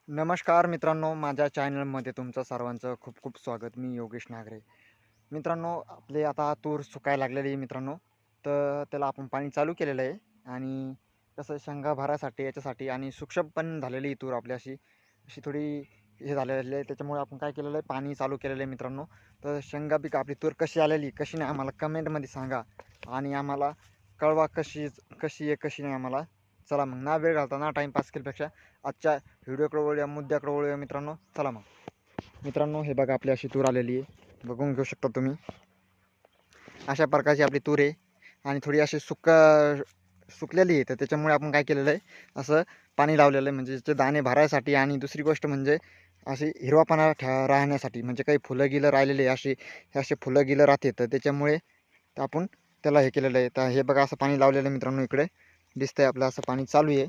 नमस्कार मित्रांनो, माझ्या चॅनलमध्ये तुमचं सर्वांचं खूप खूप स्वागत. मी योगेश नागरे. मित्रांनो, आपले आता तूर सुकायला लागलेली आहे मित्रांनो. तर त्याला आपण पाणी चालू केलेलं आहे आणि कसं शेंगा भरायसाठी याच्यासाठी आणि सुक्षम पण झालेली ही तूर आपली अशी अशी थोडी हे झालेली आहे. त्याच्यामुळे आपण काय केलेलं आहे, पाणी चालू केलेलं आहे मित्रांनो. तर शेंगा पीक आपली तूर कशी आलेली कशी नाही आम्हाला कमेंटमध्ये सांगा आणि आम्हाला कळवा कशी कशी आहे कशी नाही आम्हाला. चला मग ना वेळ घालता ना टाईमपास केल्यापेक्षा आजच्या व्हिडिओकडे वळूया, मुद्द्याकडे वळूया मित्रांनो. चला मग मित्रांनो, हे बघा आपली अशी तूर आलेली आहे, बघून घेऊ शकता तुम्ही. अशा प्रकारची आपली तूर आहे आणि थोडी अशी सुकलेली आहे. तर त्याच्यामुळे आपण काय केलेलं आहे, असं पाणी लावलेलं आहे म्हणजे त्याचे दाणे भरायसाठी. आणि दुसरी गोष्ट म्हणजे अशी हिरवापणा राहण्यासाठी, म्हणजे काही फुलं गिलं राहिलेले असे हे असे फुलं गिलं राहते. तर त्याच्यामुळे आपण त्याला हे केलेलं आहे. तर हे बघा असं पाणी लावलेलं आहे मित्रांनो, इकडे दिसतंय आपलं असं पाणी चालू आहे.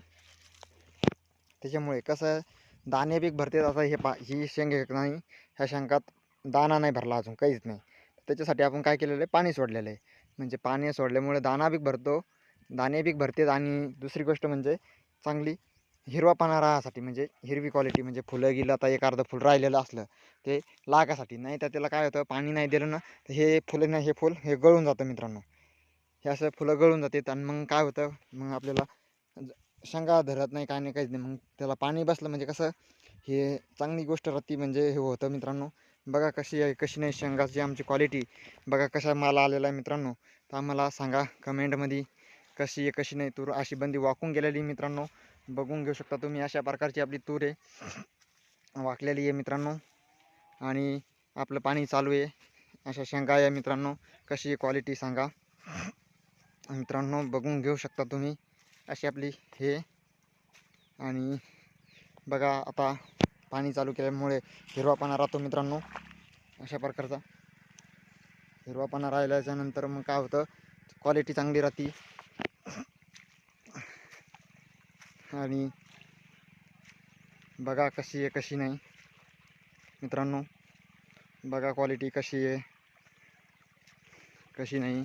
त्याच्यामुळे कसं दाणे बी भरते. आता ही शेंग एक नाही, ह्या शेंगात दाना नाही भरला अजून काहीच नाही. त्याच्यासाठी आपण काय केलेलं आहे, पाणी सोडलेलं आहे. म्हणजे पाणी सोडल्यामुळे दाना बी भरतो, दाणे बी भरते. आणि दुसरी गोष्ट म्हणजे चांगली हिरवापणा राहासाठी, म्हणजे हिरवी क्वालिटी, म्हणजे फुलं गेलं आता एक अर्धं फुल राहिलेलं असलं ते लागासाठी. नाही तर त्याला काय होतं, पाणी नाही दिलं ना तर हे फुलं नाही, हे फुल हे गळून जातं मित्रांनो. हे असं फुलं गळून जातात आणि मग काय होतं, मग आपल्याला शेंगा धरत नाही, काय नाही, काहीच नाही. मग त्याला पाणी बसलं म्हणजे कसं हे चांगली गोष्ट राहते, म्हणजे हे होतं मित्रांनो. बघा कशी आहे कशी नाही शेंगाची आमची क्वालिटी, बघा कसा माल आलेला आहे मित्रांनो. तर आम्हाला सांगा कमेंटमध्ये कशी आहे कशी नाही तूर. अशी बंदी वाकून गेलेली मित्रांनो, बघून घेऊ शकता तुम्ही. अशा प्रकारची आपली तूर आहे, वाकलेली आहे मित्रांनो. आणि आपलं पाणी चालू आहे. अशा शेंगा आहे मित्रांनो, कशी आहे क्वालिटी सांगा मित्रांनो, बघून घेऊ शकता तुम्ही. अशी आपली हे. आणि बघा आता पाणी चालू केल्यामुळे हिरवापणा राहतो मित्रांनो. अशा प्रकारचा हिरवापणा राहिल्याच्या नंतर मग काय होतं, क्वालिटी चांगली राहते. आणि बघा कशी आहे कशी नाही मित्रांनो, बघा क्वालिटी कशी आहे कशी नाही.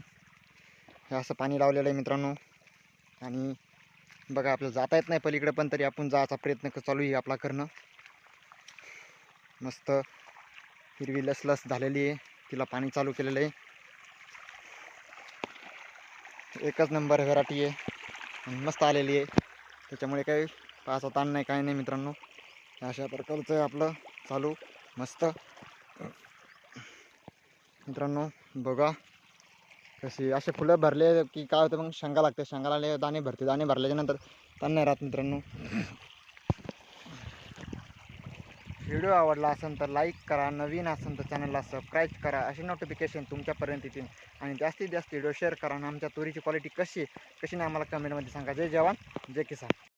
हे असं पाणी लावलेलं आहे मित्रांनो. आणि बघा आपल्याला जाता येत नाही पलीकडे, पण तरी आपण जायचा प्रयत्न चालू आहे आपला करणं. मस्त हिरवी लसलस झालेली आहे, तिला पाणी चालू केलेलं आहे. एकच नंबर व्हरायटी आहे आणि मस्त आलेली आहे. त्याच्यामुळे काही पाहायचा ताण नाही, काही नाही मित्रांनो. अशा प्रकारचं आहे आपलं चालू मस्त मित्रांनो. बघा कशी असे फुलं भरले की काय होतं, मग शेंगा लागते, शेंगाला दाणे भरते, दाणे भरल्याच्या नंतर ताण नाही राहत मित्रांनो. व्हिडिओ आवडला असेल तर लाईक करा, नवीन असेल तर चॅनलला सबस्क्राईब करा, अशी नोटिफिकेशन तुमच्यापर्यंत येतील. आणि जास्तीत जास्त व्हिडिओ शेअर करा. आणि आमच्या तुरीची क्वालिटी कशी नाही आम्हाला कमेंटमध्ये सांगा. जय जवान जय किसान.